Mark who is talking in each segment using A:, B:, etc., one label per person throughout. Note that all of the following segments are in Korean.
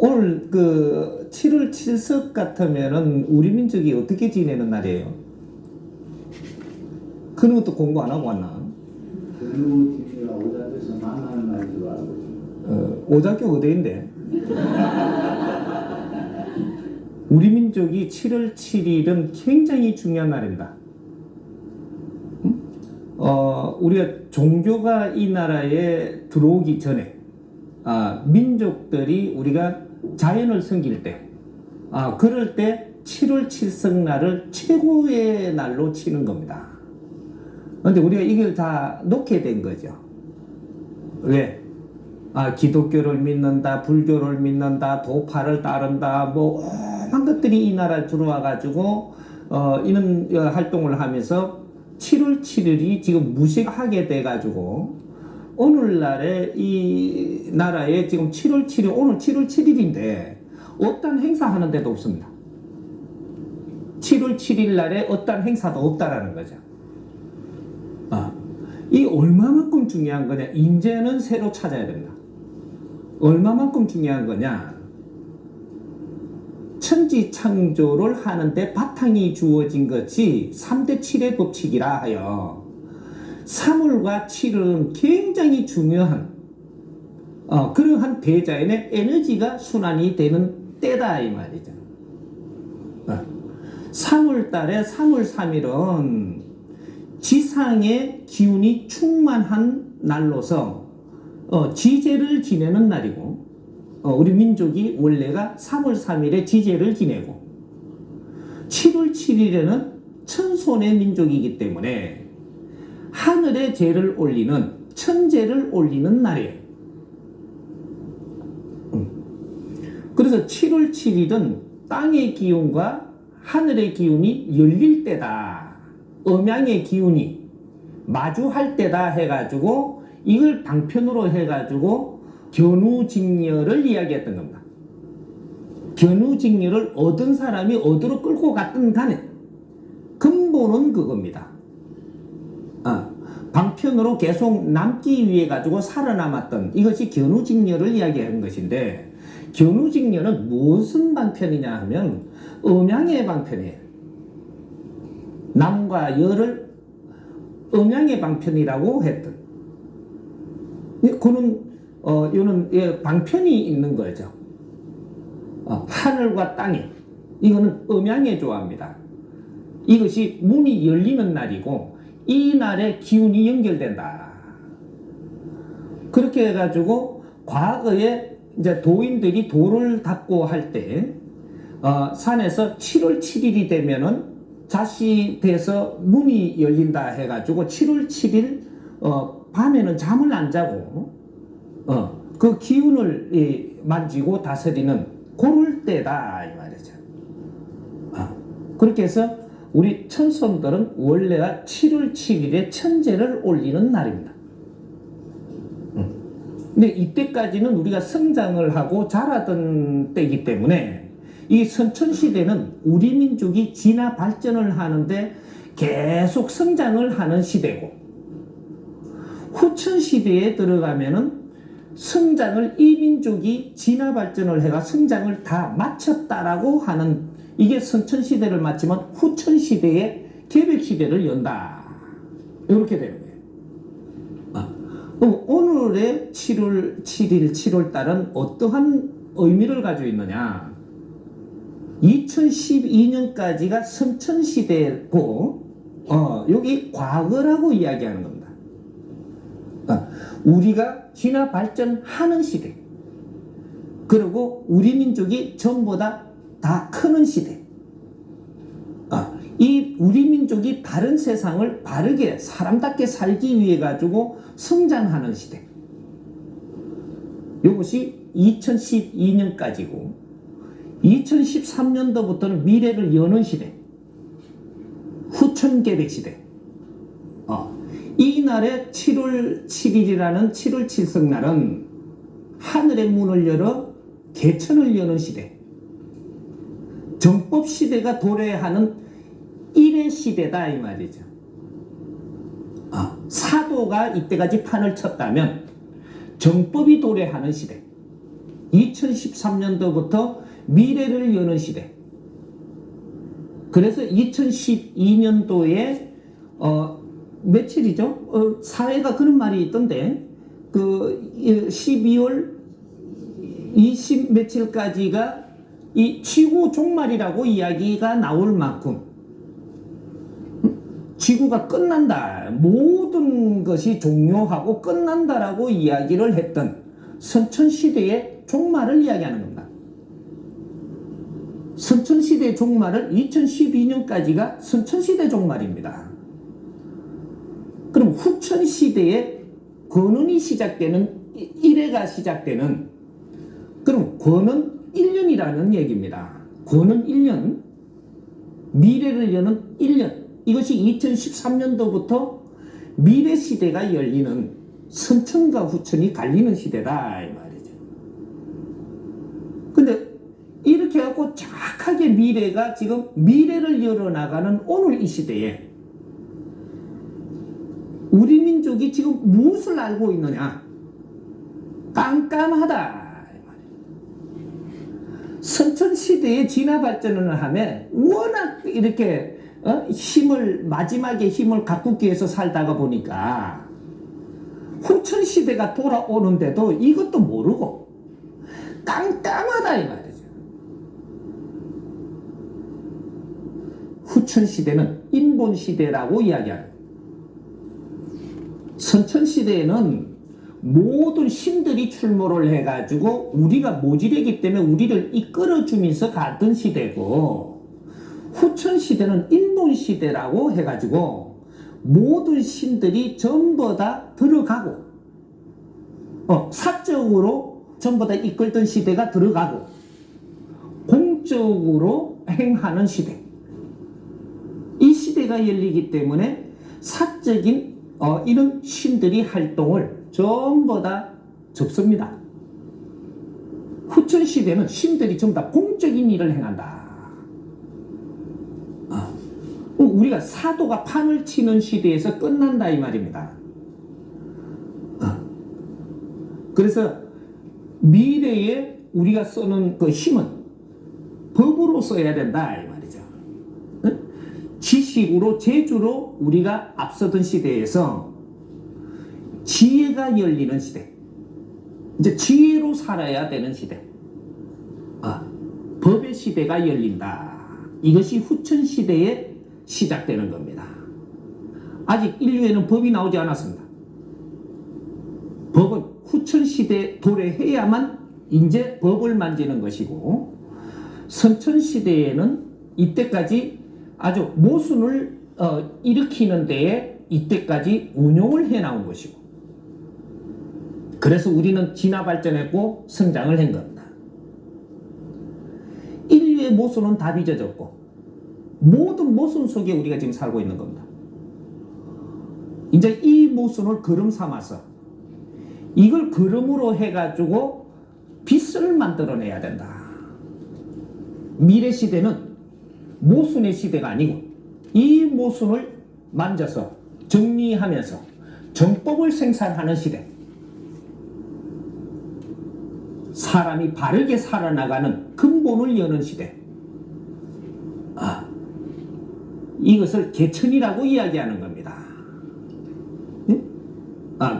A: 오늘 그 7월 7석 같으면은 우리 민족이 어떻게 지내는 날이에요? 그런 것도 공부 안 하고 왔나?
B: 근무지가 오작에서 만나는 날인 줄 알고 있습니다.
A: 오작교 어디인데? 우리 민족이 7월 7일은 굉장히 중요한 날입니다. 우리가 종교가 이 나라에 들어오기 전에 민족들이 우리가 자연을 섬길 때 그럴 때 7월 7석 날을 최고의 날로 치는 겁니다. 그런데 우리가 이걸 다 놓게 된 거죠. 왜? 기독교를 믿는다, 불교를 믿는다, 도파를 따른다, 뭐 오만 것들이 이 나라에 들어와 가지고 이런 활동을 하면서 7월 7일이 지금 무식하게 돼 가지고 오늘날에 이 나라에 지금 7월 7일, 오늘 7월 7일인데 어떤 행사하는 데도 없습니다. 7월 7일 날에 어떤 행사도 없다라는 거죠. 이 얼마만큼 중요한 거냐? 이제는 새로 찾아야 된다. 얼마만큼 중요한 거냐? 천지 창조를 하는데 바탕이 주어진 것이 3대 7의 법칙이라 하여 3월과 7은 굉장히 중요한 그러한 대자연의 에너지가 순환이 되는 때다 이 말이죠. 3월 달에 3월 3일은 지상의 기운이 충만한 날로서 지제를 지내는 날이고 우리 민족이 원래가 3월 3일에 지제를 지내고 7월 7일에는 천손의 민족이기 때문에 하늘에 제를 올리는 천제를 올리는 날이에요. 그래서 7월 7일은 땅의 기운과 하늘의 기운이 열릴 때다. 음양의 기운이 마주할 때다 해가지고 이걸 방편으로 해가지고 견우직녀를 이야기했던 겁니다. 견우직녀를 얻은 사람이 어디로 끌고 갔든 간에 근본은 그겁니다. 방편으로 계속 남기 위해 가지고 살아남았던 이것이 견우직녀를 이야기하는 것인데 견우직녀는 무슨 방편이냐 하면 음양의 방편이에요. 남과 여를 음양의 방편이라고 했던 그는 이거는 방편이 있는 거죠. 하늘과 땅이 이거는 음양에 조합니다. 이것이 문이 열리는 날이고 이 날에 기운이 연결된다. 그렇게 해가지고 과거에 이제 도인들이 돌을 닦고 할 때 산에서 7월 7일이 되면은 자시 돼서 문이 열린다 해가지고 7월 7일 밤에는 잠을 안 자고 그 기운을 만지고 다스리는 그럴 때다 이 말이죠. 그렇게 해서 우리 천손들은 원래가 7월 7일에 천제를 올리는 날입니다. 근데 이때까지는 우리가 성장을 하고 자라던 때이기 때문에 이 선천시대는 우리 민족이 진화 발전을 하는데 계속 성장을 하는 시대고 후천시대에 들어가면은 성장을 이 민족이 진화 발전을 해가 성장을 다 마쳤다라고 하는 이게 선천시대를 마치면 후천시대의 개벽시대를 연다. 이렇게 되는 거예요. 그럼 오늘의 7월 7일 7월달은 어떠한 의미를 가지고 있느냐? 2012년까지가 선천시대고 여기 과거라고 이야기하는 겁니다. 우리가 진화 발전하는 시대 그리고 우리 민족이 전보다 다 크는 시대 이 우리 민족이 바른 세상을 바르게 사람답게 살기 위해 가지고 성장하는 시대 이것이 2012년까지고 2013년도부터는 미래를 여는 시대 후천계백 시대 이 날에 7월 7일이라는 7월 7석 날은 하늘의 문을 열어 개천을 여는 시대 정법 시대가 도래하는 일의 시대다 이 말이죠. 사도가 이때까지 판을 쳤다면 정법이 도래하는 시대 2013년도부터 미래를 여는 시대. 그래서 2012년도에 며칠이죠? 사회가 그런 말이 있던데, 12월 20 며칠까지가 이 지구 종말이라고 이야기가 나올 만큼 지구가 끝난다, 모든 것이 종료하고 끝난다라고 이야기를 했던 선천시대의 종말을 이야기하는 겁니다. 선천시대의 종말을 2012년까지가 선천시대 종말입니다. 그럼 후천시대에 권원이 시작되는, 일회가 시작되는, 그럼 권원 1년이라는 얘기입니다. 권원 1년, 미래를 여는 1년, 이것이 2013년도부터 미래시대가 열리는, 선천과 후천이 갈리는 시대다 이 말이죠. 근데 이렇게 해갖고 정확하게 미래가 지금 미래를 열어나가는 오늘 이 시대에 우리 민족이 지금 무엇을 알고 있느냐? 깜깜하다. 선천시대의 진화 발전을 하면 워낙 이렇게 마지막에 힘을 가꾸기 위해서 살다가 보니까 후천시대가 돌아오는데도 이것도 모르고 깜깜하다 이 말이죠. 후천시대는 인본시대라고 이야기하는, 선천시대에는 모든 신들이 출몰을 해가지고 우리가 모질이기 때문에 우리를 이끌어주면서 갔던 시대고, 후천시대는 인본시대라고 해가지고 모든 신들이 전부 다 들어가고, 사적으로 전부 다 이끌던 시대가 들어가고 공적으로 행하는 시대, 이 시대가 열리기 때문에 사적인 이런 신들이 활동을 전부 다 접습니다. 후천시대는 신들이 전부 다 공적인 일을 행한다. 우리가 사도가 판을 치는 시대에서 끝난다 이 말입니다. 그래서 미래에 우리가 쓰는 그 힘은 법으로 써야 된다 이 말이죠. 지식으로, 재주로 우리가 앞서던 시대에서 지혜가 열리는 시대, 이제 지혜로 살아야 되는 시대, 법의 시대가 열린다. 이것이 후천시대에 시작되는 겁니다. 아직 인류에는 법이 나오지 않았습니다. 법은 후천시대에 도래해야만 이제 법을 만지는 것이고, 선천시대에는 이때까지 아주 모순을 일으키는 데에 이때까지 운용을 해나온 것이고, 그래서 우리는 진화 발전했고 성장을 한 겁니다. 인류의 모순은 다 빚어졌고 모든 모순 속에 우리가 지금 살고 있는 겁니다. 이제 이 모순을 걸음 삼아서 이걸 걸음으로 해가지고 빛을 만들어내야 된다. 미래 시대는 모순의 시대가 아니고 이 모순을 만져서 정리하면서 정법을 생산하는 시대, 사람이 바르게 살아나가는 근본을 여는 시대, 이것을 개천이라고 이야기하는 겁니다.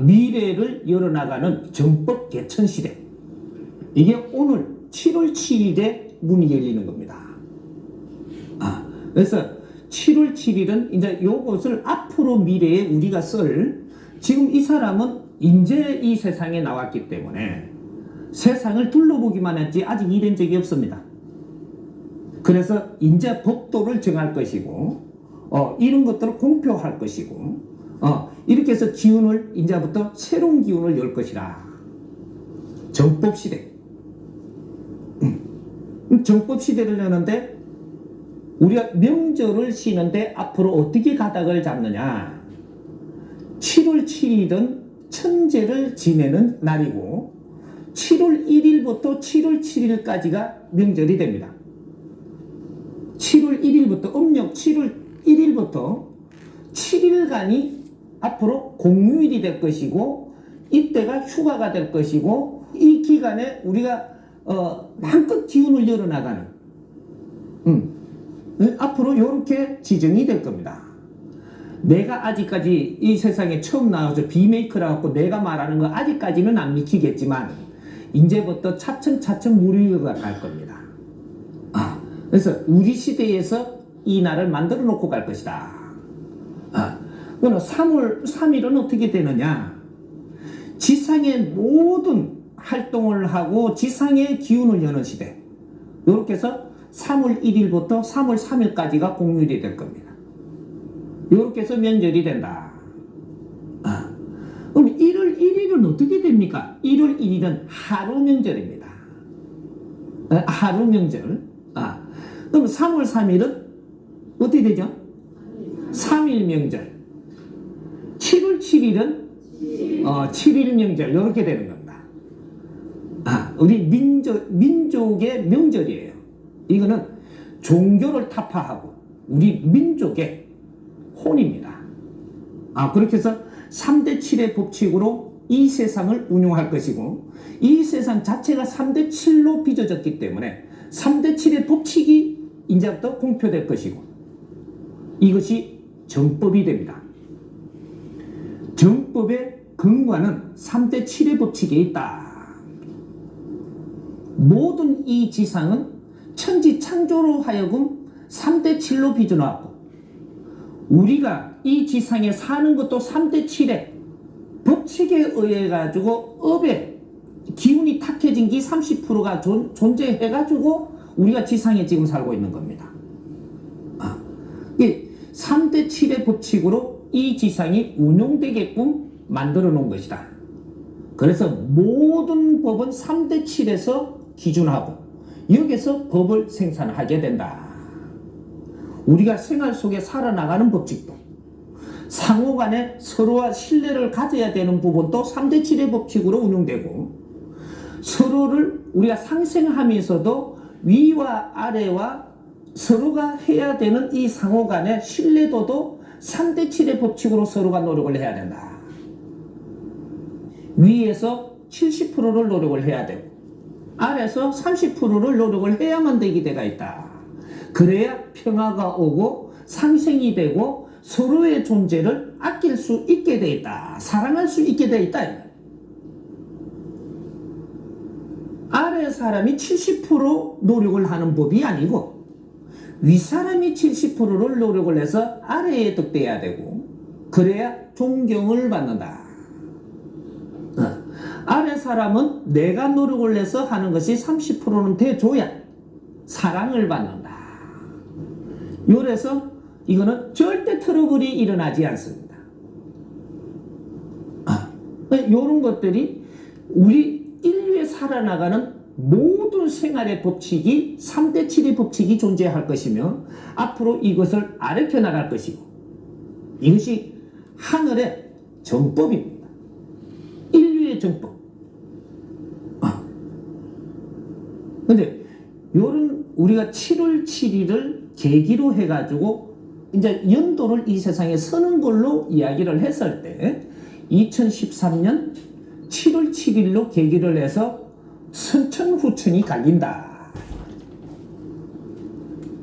A: 미래를 열어나가는 정법 개천 시대, 이게 오늘 7월 7일에 문이 열리는 겁니다. 그래서 7월 7일은 이제 요것을 앞으로 미래에 우리가 쓸, 지금 이 사람은 이제 이 세상에 나왔기 때문에 세상을 둘러보기만 했지 아직 일한 적이 없습니다. 그래서 이제 법도를 정할 것이고, 이런 것들을 공표할 것이고, 이렇게 해서 기운을, 이제부터 새로운 기운을 열 것이라. 정법 시대. 정법 시대를 여는데 우리가 명절을 쉬는데 앞으로 어떻게 가닥을 잡느냐. 7월 7일은 천재를 지내는 날이고 7월 1일부터 7월 7일까지가 명절이 됩니다. 7월 1일부터 음력 7월 1일부터 7일간이 앞으로 공휴일이 될 것이고, 이때가 휴가가 될 것이고, 이 기간에 우리가 마음껏 기운을 열어나가는 앞으로 이렇게 지정이 될 겁니다. 내가 아직까지 이 세상에 처음 나와서 비메이커라 갖고 내가 말하는 거 아직까지는 안 미치겠지만 이제부터 차츰차츰 무리가 갈 겁니다. 그래서 우리 시대에서 이 날을 만들어 놓고 갈 것이다. 그러나 3일은 어떻게 되느냐? 지상의 모든 활동을 하고 지상의 기운을 여는 시대. 이렇게 해서 3월 1일부터 3월 3일까지가 공휴일이 될 겁니다. 이렇게 해서 명절이 된다. 그럼 1월 1일은 어떻게 됩니까? 1월 1일은 하루 명절입니다. 하루 명절. 그럼 3월 3일은 어떻게 되죠? 3일 명절. 7월 7일은 7일 명절. 이렇게 되는 겁니다. 우리 민족의 명절이에요. 이거는 종교를 타파하고 우리 민족의 혼입니다. 그렇게 해서 3대 7의 법칙으로 이 세상을 운용할 것이고 이 세상 자체가 3대 7로 빚어졌기 때문에 3대 7의 법칙이 이제부터 공표될 것이고 이것이 정법이 됩니다. 정법의 근간은 3대 7의 법칙에 있다. 모든 이 지상은 천지 창조로 하여금 3대 7로 빚어놨고 우리가 이 지상에 사는 것도 3대 7의 법칙에 의해 가지고 업의 기운이 탁해진 게 30%가 존재해 가지고 우리가 지상에 지금 살고 있는 겁니다. 3대 7의 법칙으로 이 지상이 운용되게끔 만들어 놓은 것이다. 그래서 모든 법은 3대 7에서 기준하고 여기서 법을 생산하게 된다. 우리가 생활 속에 살아나가는 법칙도 상호간에 서로와 신뢰를 가져야 되는 부분도 3대 7의 법칙으로 운용되고 서로를 우리가 상생하면서도 위와 아래와 서로가 해야 되는 이 상호간의 신뢰도도 3대 7의 법칙으로 서로가 노력을 해야 된다. 위에서 70%를 노력을 해야 되고 아래에서 30%를 노력을 해야만 되게 되가 있다. 그래야 평화가 오고 상생이 되고 서로의 존재를 아낄 수 있게 돼 있다. 사랑할 수 있게 돼 있다. 아래 사람이 70% 노력을 하는 법이 아니고 위 사람이 70%를 노력을 해서 아래에 득돼야 되고 그래야 존경을 받는다. 아래 사람은 내가 노력을 해서 하는 것이 30%는 돼줘야 사랑을 받는다. 요래서 이거는 절대 트러블이 일어나지 않습니다. 이런 것들이 우리 인류에 살아나가는 모든 생활의 법칙이 3대 7의 법칙이 존재할 것이며 앞으로 이것을 아르켜 나갈 것이고 이것이 하늘의 정법입니다. 인류의 정법. 근데 요런 우리가 7월 7일을 계기로 해가지고 이제 연도를 이 세상에 서는 걸로 이야기를 했을 때 2013년 7월 7일로 계기를 해서 선천후천이 갈린다.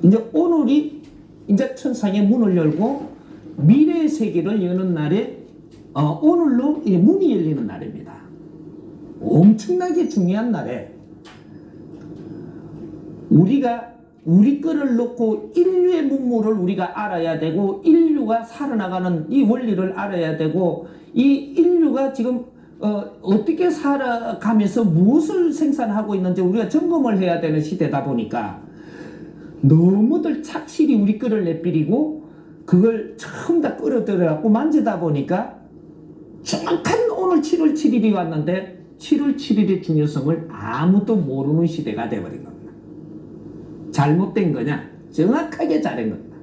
A: 이제 오늘이 이제 천상의 문을 열고 미래의 세계를 여는 날에 오늘로 문이 열리는 날입니다. 엄청나게 중요한 날에 우리가 우리 거를 놓고 인류의 문물을 우리가 알아야 되고 인류가 살아나가는 이 원리를 알아야 되고 이 인류가 지금 어떻게 살아가면서 무엇을 생산하고 있는지 우리가 점검을 해야 되는 시대다 보니까 너무들 착실히 우리 거를 내비리고 그걸 처음 다 끌어들여갖고 만지다 보니까 정확한 오늘 7월 7일이 왔는데 7월 7일의 중요성을 아무도 모르는 시대가 돼버린 겁니다. 잘못된 거냐? 정확하게 잘한 겁니다.